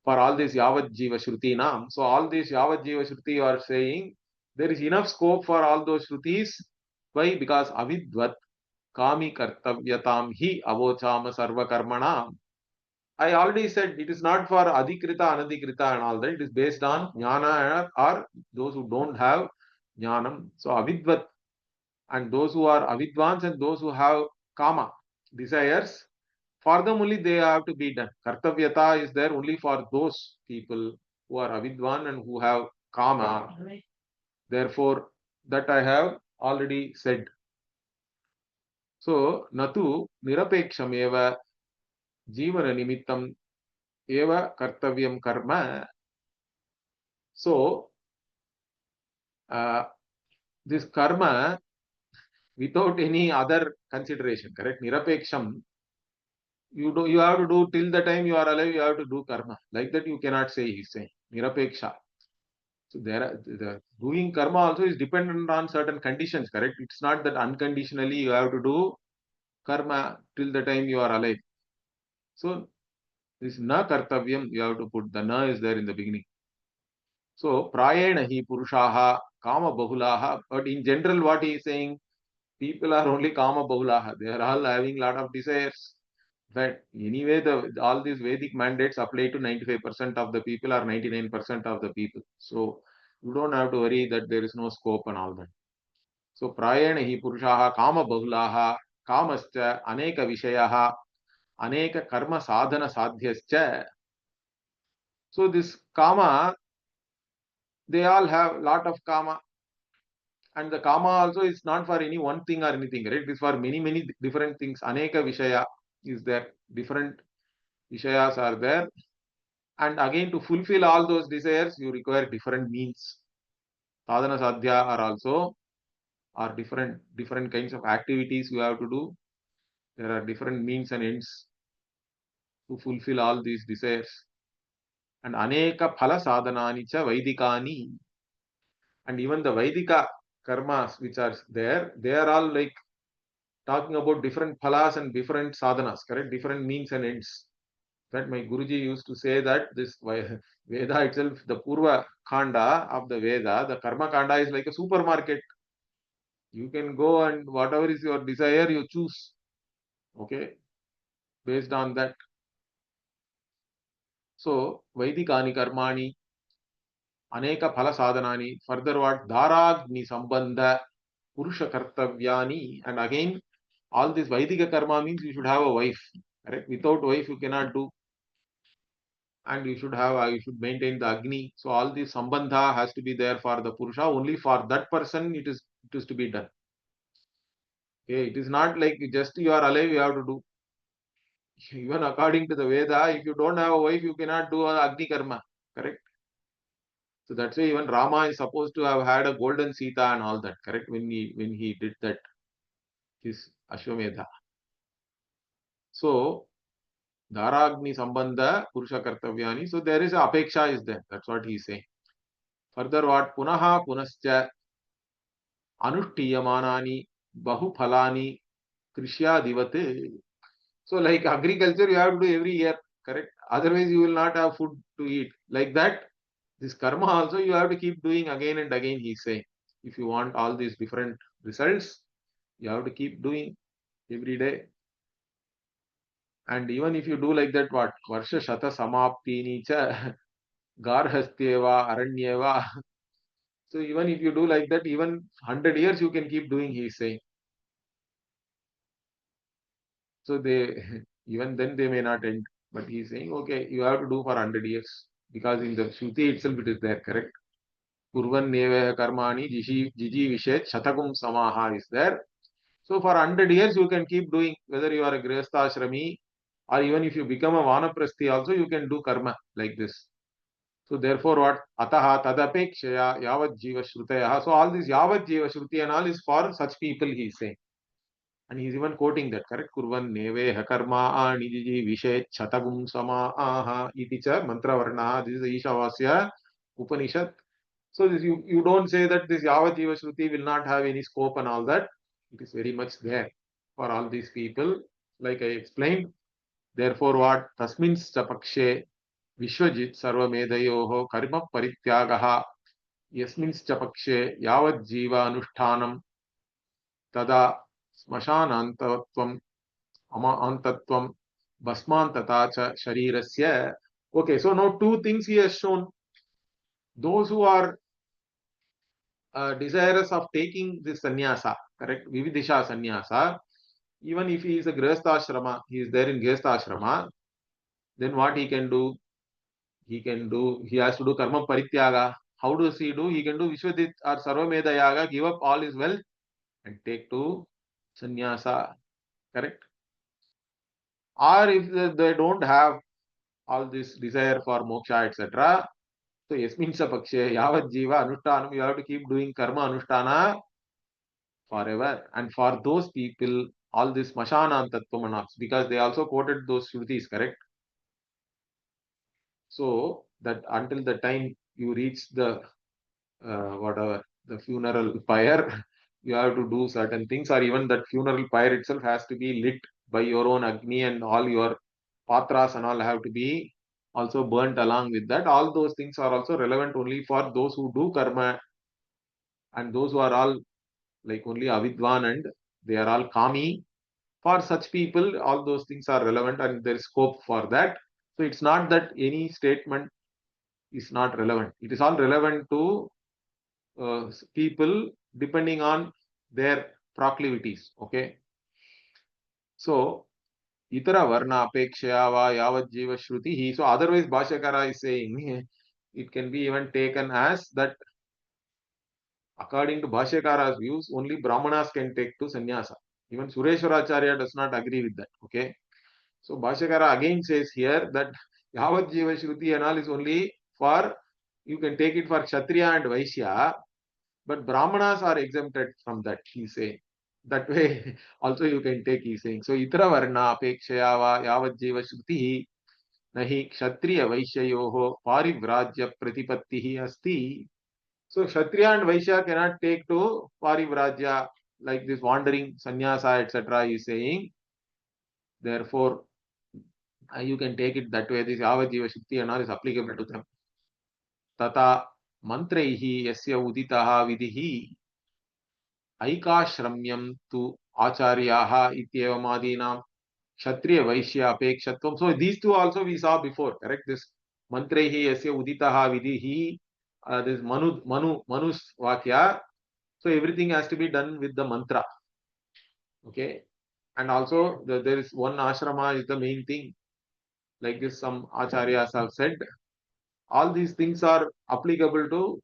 For all this yavat jiva shruti nam. So all this yavat jiva shruti you are saying, there is enough scope for all those shrutis. Why? Because avidvat kami kartavyatam hi avochama sarva karmanam. I already said it is not for adhikrita, anadhikrita and all that. It is based on jnana or those who don't have jnanam. So avidvat and those who are avidvans and those who have kama, desires, for them only they have to be done. Kartavyata is there only for those people who are avidvan and who have kama. Therefore, that I have already said. So, natu nirapeksham jivana nimittam eva kartavyam karma. So, this karma without any other consideration, correct? Nirapeksham, you have to do till the time you are alive, you have to do karma. Like that you cannot say, he's saying. Nirapeksha. So the doing karma also is dependent on certain conditions, correct? It's not that unconditionally you have to do karma till the time you are alive. So this na kartavyam, you have to put the na is there in the beginning. So prayena hi purushaha kama bahulaha. But in general, what he is saying, people are only kama bahulaha. They are all having lot of desires. But anyway, all these Vedic mandates apply to 95% of the people or 99% of the people. So you don't have to worry that there is no scope and all that. So prayena hi purushaha kama bahulaha kamascha aneka vishayaha aneka karma sadhana sadhyascha. So this kama, they all have lot of kama. And the kama also is not for any one thing or anything, right? It is for many different things. Aneka vishaya is there. Different vishayas are there. And again, to fulfill all those desires, you require different means. Sadhana sadhya are also different kinds of activities you have to do. There are different means and ends to fulfill all these desires. And aneka phala sadhanani cha vaidikani. And even the Vaidika karmas which are there, they are all like talking about different phalas and different sadhanas, correct? Different means and ends. That my Guruji used to say that this Veda itself, the Purva Khanda of the Veda, the Karma Khanda is like a supermarket. You can go and whatever is your desire, you choose. Okay, based on that. So, Vaidikani Karmani, Aneka Phala Sadhanani, further what? Dharagni Sambandha Purusha Kartavyani, and again, all this Vaidika karma means you should have a wife. Correct? Without wife, you cannot do, and you should maintain the Agni. So all this Sambandha has to be there for the Purusha. Only for that person it is to be done. Okay, it is not like just you are alive, you have to do. Even according to the Veda, if you don't have a wife, you cannot do a Agni karma. Correct? So that's why even Rama is supposed to have had a golden Sita and all that. Correct? When he did that, his Ashwamedha. So Dharagni Sambandha Purusha Kartavyani. So there is a Apeksha is there. That's what he is saying. Further what? Punaha Punascha Anushtiyamanani Bahuphalani Krishyadivate. So like agriculture you have to do every year. Correct? Otherwise you will not have food to eat. Like that, this karma also you have to keep doing again and again, he is saying. If you want all these different results, you have to keep doing every day. And even if you do like that, what? Varsha Shata Samaptini cha Garhastyeva Aranyeva. So even if you do like that, even 100 years you can keep doing, he is saying. So they even then they may not end. But he is saying, okay, you have to do for 100 years. Because in the Shruti itself it is there, correct? Kurvan Neve Karmani Jiji Vishet Shatakum Samaha is there. So for 100 years you can keep doing, whether you are a Grihastha Ashrami or even if you become a Vanaprasthi also, you can do karma like this. So therefore what? Ataha tadapekshaya yavat jiva shrutaya. So all this yavat jiva shruti and all is for such people, he is saying. And he is even quoting that, correct? Kurvan neve karma nijiji vishet chatagum sama aha iti cha mantra varna. This is the Ishavasya Upanishad. So this, you don't say that this yavat jiva shruti will not have any scope and all that. It is very much there for all these people. Like I explained. Therefore what? Tasminscha pakshe Vishwajit Sarvamedayoho Karma Parityagaha Yasminscha Pakshe Yavat Jiva Anushtanam Tada Smashanantavatvam Antatvam Bhasmantatacha Sharirasya. Okay, so now two things he has shown. Those who are desirous of taking this sannyasa, correct? Vividisha sannyasa, even if he is a Grihastha he is there in Grihastha then what he can do? He has to do karma parityaga. How does he do? He can do Vishwadit or Sarvameda Yaga, give up all his wealth and take to sannyasa. Correct? Or if they don't have all this desire for moksha, etc. So Yasminsa Pakshe, Yavat Jiva Anushtanam, you have to keep doing karma Anushtana forever. And for those people, all this Mashana Tattvamanaks, because they also quoted those Shrutis, correct? So that until the time you reach the whatever the funeral pyre, you have to do certain things, or even that funeral pyre itself has to be lit by your own Agni, and all your patras and all have to be also burnt along with that. All those things are also relevant only for those who do karma, and those who are all like only avidvan and they are all kami. For such people, all those things are relevant and there is scope for that. So it's not that any statement is not relevant. It is all relevant to people depending on their proclivities. Okay. So, itara varna apekshaya va yavat jiva shruti. So, otherwise, Bhashyakara is saying it can be even taken as that according to Bhashyakara's views, only Brahmanas can take to sannyasa. Even Sureshwaracharya does not agree with that. Okay. So, Bhashyakara again says here that yavat jiva shruti and all is only for, you can take it for Kshatriya and Vaishya. But Brahmanas are exempted from that, he say. That way also you can take, he's saying. So itra varna apekshaya va yavajjiva shruti nahi kshatriya vaishyayoho parivrajya pratipattihi asti. So kshatriya and vaishya cannot take to parivrajya, like this wandering sannyasa etc. is saying. Therefore you can take it that way. This yavajjiva shruti and all is applicable to them. Tata mantraihi yasya uditaha vidihi ऐकाश्रम्यम तु आचार्याः इत्येवमादीनां क्षत्रिय वैश्य अपेक्षत्वम. So these two also we saw before, correct? This mantraihi yasya uditaha vidihi, this Manu's vakya. So everything has to be done with the mantra. Okay. And also there is one ashrama is the main thing. Like this, some acharyas have said. All these things are applicable to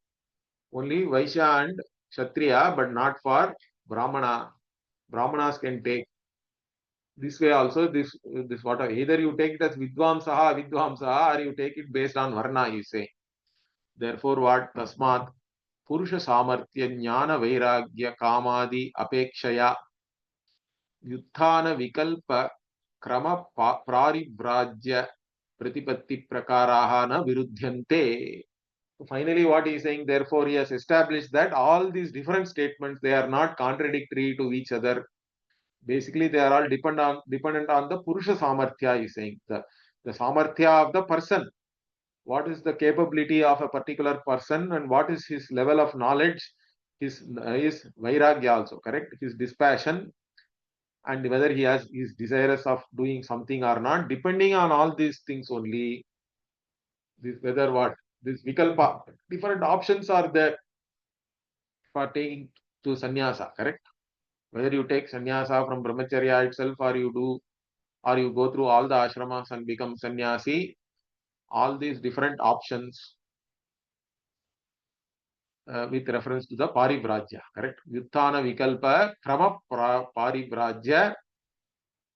only Vaishya and Kshatriya, but not for Brahmana. Brahmanas can take this way also. This whatever, either you take it as vidvamsaha, or you take it based on varna, you say. Therefore, what tasmat purusha samarthya jnana vairagya kamadi apekshaya yuthana vikalpa krama prarivrajya pratipatti prakaraha na virudhyante. So finally, what he is saying, therefore, he has established that all these different statements, they are not contradictory to each other. Basically, they are all dependent on the Purusha Samarthya, he is saying. The Samarthya of the person. What is the capability of a particular person and what is his level of knowledge, his Vairagya also, correct? His dispassion, and whether he is desirous of doing something or not, depending on all these things only. This whether what this Vikalpa, different options are there for taking to sannyasa, correct? Whether you take sannyasa from brahmacharya itself, or you go through all the ashramas and become sannyasi, all these different options with reference to the parivrajya, correct? Vitthana vikalpa krama parivrajya.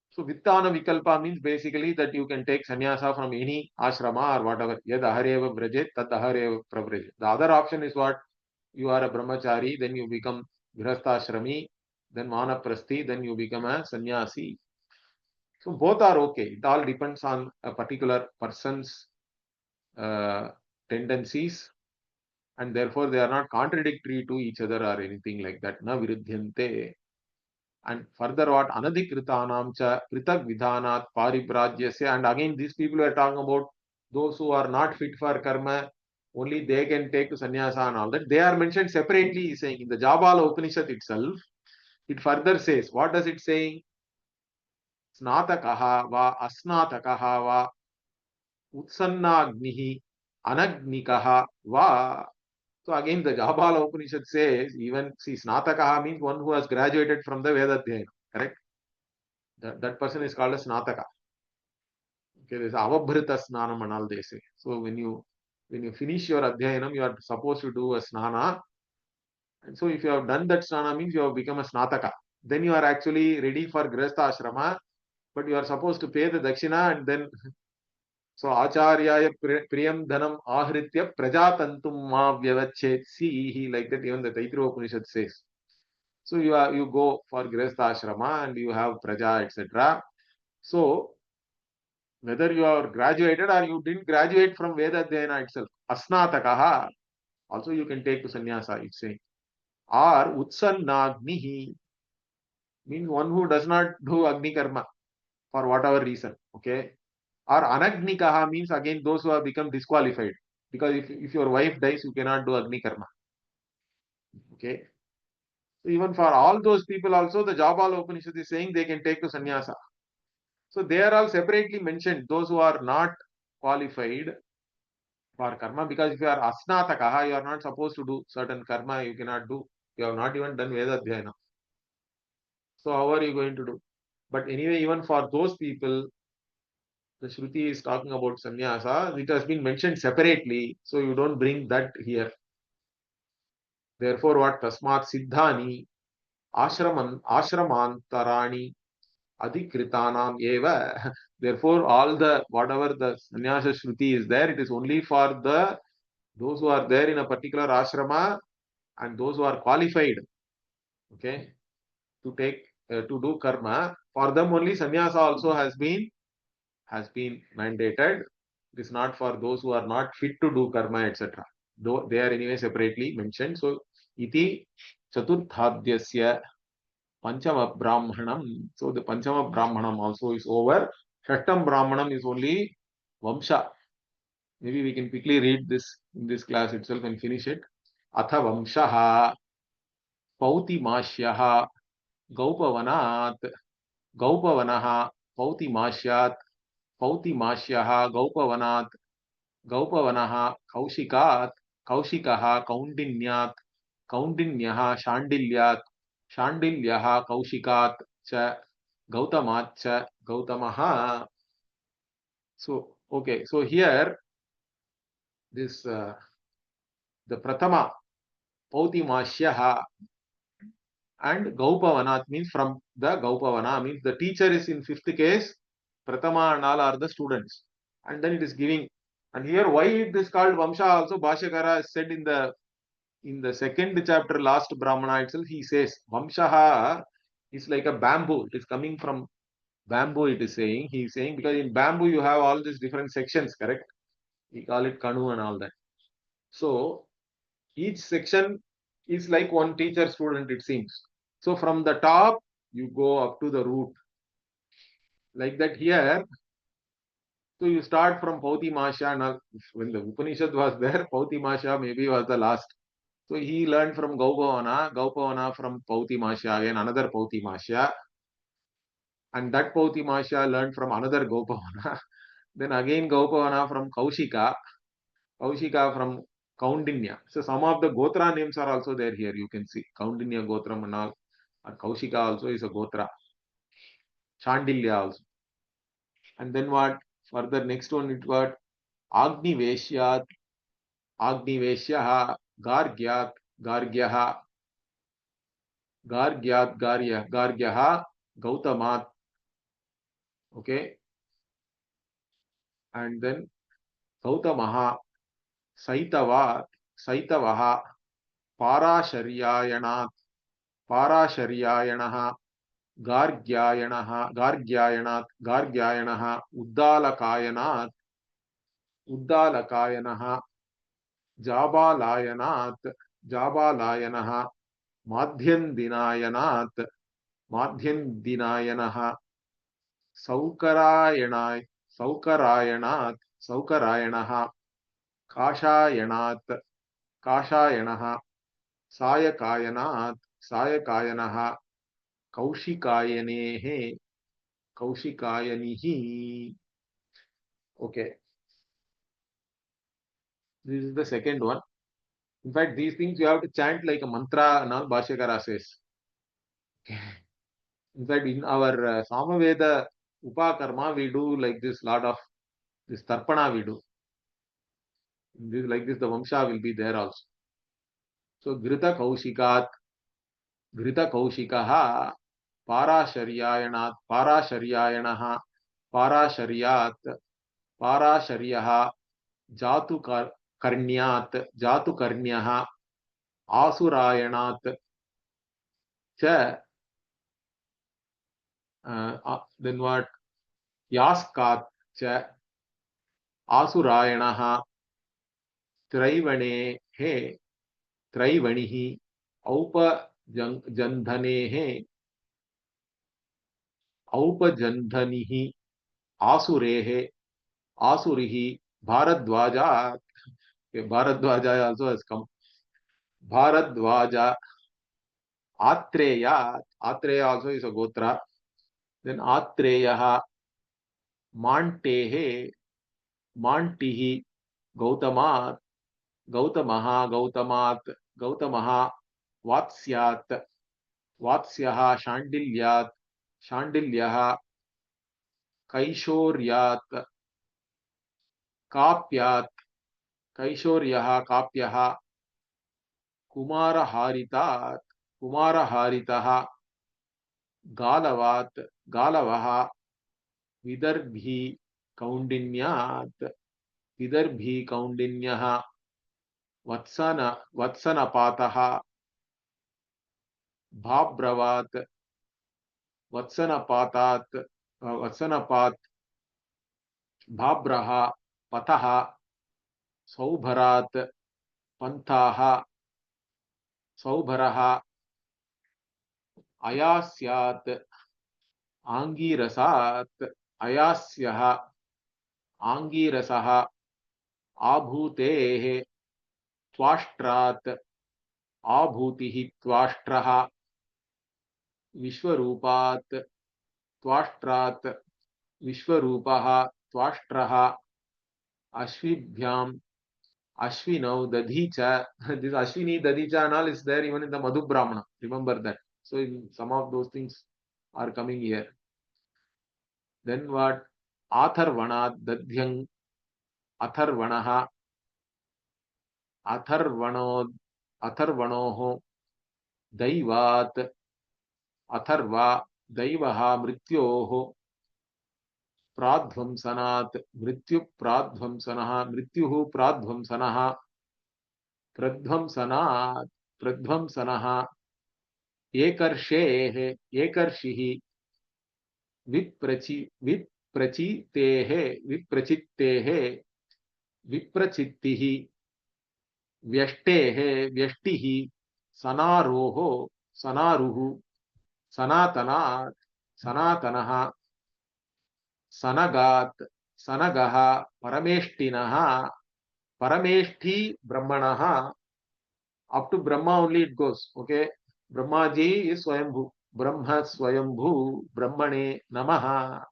So Vittana Vikalpa means basically that you can take sannyasa from any ashrama or whatever. Yad ahareva brajet, tad ahareva pravrajet. The other option is what? You are a brahmachari, then you become grihastha then vanaprasthi, then you become a sannyasi. So both are okay. It all depends on a particular person's tendencies, and therefore they are not contradictory to each other or anything like that. Na viruddhyante. And further what? Anadhikritanam cha pritak vidhanat paribrajyasya. And again these people are talking about those who are not fit for karma, only they can take to sannyasa and all that. They are mentioned separately, saying in the Jabala Upanishad itself. It further says, what does it say? Snatakaha va asnatakaha va utsannagnihi anagnikaha va. So again the Jabala Upanishad says, even see, Snatakaha means one who has graduated from the Vedadhyayana, correct? That person is called a Snataka. Okay, there's Avabhrita Snanam and all they say. So when you finish your Adhyayanam, you are supposed to do a Snana. And so if you have done that Snana, means you have become a Snataka. Then you are actually ready for Grihastha Ashrama, but you are supposed to pay the Dakshina, and then so Acharyaya Priyam Dhanam Ahritya Prajatantum Ma Vyavachet Sihi, like that even the Taittiriya Upanishad says. So you go for Grihastha Ashrama and you have Praja, etc. So whether you are graduated or you didn't graduate from Veda Dhyana itself, Asnatakaha, also you can take to sannyasa, it's saying. Or Utsannagnihi means one who does not do Agni Karma for whatever reason, okay. Or Anagnikaha means again those who have become disqualified. Because if your wife dies, you cannot do Agni Karma. Okay. So even for all those people also, the Jabala Upanishad is saying they can take to sannyasa. So they are all separately mentioned, those who are not qualified for karma, because if you are asnatakaha, you are not supposed to do certain karma, you cannot do. You have not even done Veda Dhyana. So how are you going to do? But anyway, even for those people, the Shruti is talking about sannyasa. It has been mentioned separately, so you don't bring that here. Therefore, what? Tasmat siddhani ashramantarani adhikritanam eva. Therefore, all the whatever the sannyasa Shruti is there, it is only for those who are there in a particular ashrama and those who are qualified. Okay. to take to do karma. For them only sannyasa also has been mandated. It is not for those who are not fit to do karma, etc. Though they are anyway separately mentioned. So iti chaturthadhyasya panchama brahmanam. So the panchama brahmanam also is over. Shashtam brahmanam is only vamsha. Maybe we can quickly read this in this class itself and finish it. Atha vamshaha pautimashyaha गौपवनात् गौपवनः पौतिमाश्यात् पौतिमाश्यः गौपवनात् गौपवनः कौशिकात् कौशिकः कौण्डिन्यात् कौण्डिन्यः शाण्डिल्यात् शाण्डिल्यः कौशिकात् च गौतमात् च गौतमः. So okay, so here this the pratama pautimashyaha and Gaupavanat means from the Gaupavana, means the teacher is in fifth case, Pratama and all are the students. And then it is giving. And here why it is called Vamsha also, Bhashyakara said in the second chapter, last Brahmana itself, he says Vamshaha is like a bamboo. It is coming from bamboo, it is saying. He is saying because in bamboo you have all these different sections, correct? We call it Kanu and all that. So each section is like one teacher student, it seems. So from the top, you go up to the root. Like that here, so you start from Pauti Masha. Now, when the Upanishad was there, Pauti Masha maybe was the last. So he learned from Gaupavana, Gaupavana from Pauti Masha, again another Pauti Masha. And that Pauti Masha learned from another Gaupavana. Then again Gaupavana from Kaushika, Kaushika from Kaundinya. So some of the Gotra names are also there here. You can see Kaundinya Gotram and all. And Kaushika also is a Gotra. Chandilya also. And then what? Further, next one it what? Agni Veshyat, Agni Veshyaha, Gargyat, Gargyaha, Gargyat, Gargyaha, Gautamat. Okay. And then Gautamaha, Saitavat, Saitavaha, Parasharyayanat, Parasharyayanaha, Gargyayanaha, Gargyayanat, Gargyayanaha, Uddalakayanat, Uddalakayanaha, Jabalayanath, Jabalayanaha, Madhyandinayanath, Madhyandinayanaha, Saukarayanath, Saukarayanath, Saukarayanaha, Kashayanath, Kashayanaha, Sayakayanath, Sayakayanaha, Kaushikayanehe, Kaushikayanihi. Okay, this is the second one. In fact, these things you have to chant like a mantra, now Bhashyakara says. In fact, in our Samaveda Upakarma, we do like this lot of this Tarpana we do. This, like this, the Vamsha will be there also. So, Grita Kaushikaha, Parasharyayanat, Parasharyayanaha, Parasharyat, Parasharyaha, Jatu Karnyat, Jatu Karnyaha, Asurayanat, Cha, then what? Yaskat, Cha, Asurayanaha, Traivane, He, Traivanihi, औपजन्धनेः औपजन्धनिः आसुरेः आसुरिः भारद्वाजात्. Bharadwaja also has come. Bharadwaja, Atreya, Atreya also is a Gotra. Then Atreyaha, Mantehe, Mantihi, Gautamat, Gautamaha, Gautamat, Gautamaha, Vatsyat, Vatsyaha, Shandilyat, Shandilyaha, Kaishoryat, Kapyat, Kaishoryah, Kapyah, Kumaraharithat, Kumaraharitah, Galavat, Galavaha, Vidarbhi, Kaundinyat, Vidarbhi, Kaundinyah, Vatsana, Vatsanapataha, Bhabravat, वत्सनपातात् वत्सनपात् भाब्रः पथः सौभरात् पन्थाः सौभरः अयास्यात् आंगीरसात् अयास्यः आंगीरसः आभूतेः त्वाष्ट्रात् आभूतिः त्वाष्ट्रः विश्वरूपात् त्वाष्ट्रात् विश्वरूपः त्वाष्ट्रः अश्विभ्याम् अश्विनौ दधीचा. This Ashwini Dadicha and all is there even in the Madhu Brahmana. Remember that. So some of those things are coming here. Then what? Atharvanat Dadhyang Atharvanaha Atharvano Atharvanoho Daivat Atharva Daivaha Mrityoho Pradvamsanat Mrityu Pradvamsanaha Mrityuhu Pradvamsanaha Pradvamsanat Pradvamsanaha एकर्षेः एकर्षिः विप्रचितेः विप्रचित्तेः विप्रचित्तिः व्यष्टेः व्यष्टिः सनारोः सनारुः सनातनात् सनातनः सनगात् सनगः परमेष्टिनः परमेष्टि ब्रह्मणः. Up to Brahma only it goes. Okay. Brahma ji is Swayambhu. Brahma Swayambhu. Brahmane Namaha.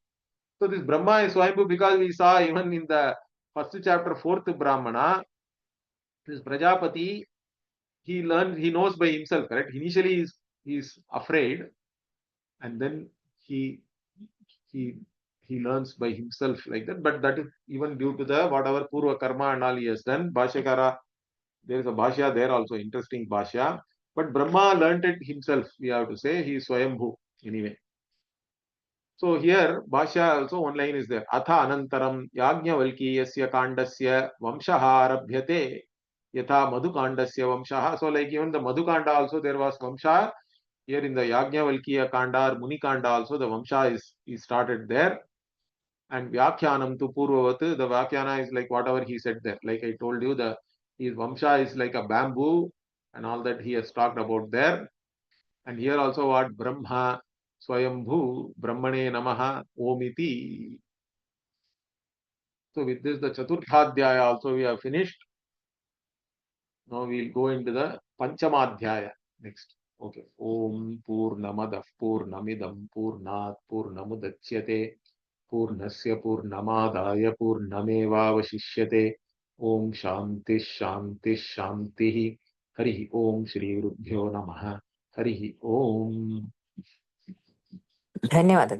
So this Brahma is Swayambhu because we saw even in the first chapter, fourth Brahmana, this Prajapati, he knows by himself, correct? Initially he is afraid and then he learns by himself like that. But that is even due to the whatever Purva Karma and all he has done. Bhashyakara, there is a bhashya there also, interesting bhashya. But Brahma learnt it himself, we have to say. He is Swayambhu anyway. So here, bhashya also one line is there. Atha anantaram yajnavalkiyasya kandasya vamshaha arabhyate yatha madhukandasya vamshaha. So like even the madhukanda also there was vamsha. Here in the Yajnavalkiya Kanda or Muni Kanda also the Vamsha is started there. And Vyakhyanam to Purvavat, the Vyakhyana is like whatever he said there. Like I told you, his Vamsha is like a bamboo and all that he has talked about there. And here also what? Brahma, Swayambhu, Brahmane Namaha, Omiti. So with this the Chaturthadhyaya also we have finished. Now we will go into the Panchamadhyaya next. Okay. Om Purnamadah Purnamidam Purnat Purnamudachyate Purnasya Purnamadaya Purnamevavashishyate. Om Shanti Shanti Shanti. Hari Om Shri Rubhyo Namaha. Hari Om. धन्यवाद.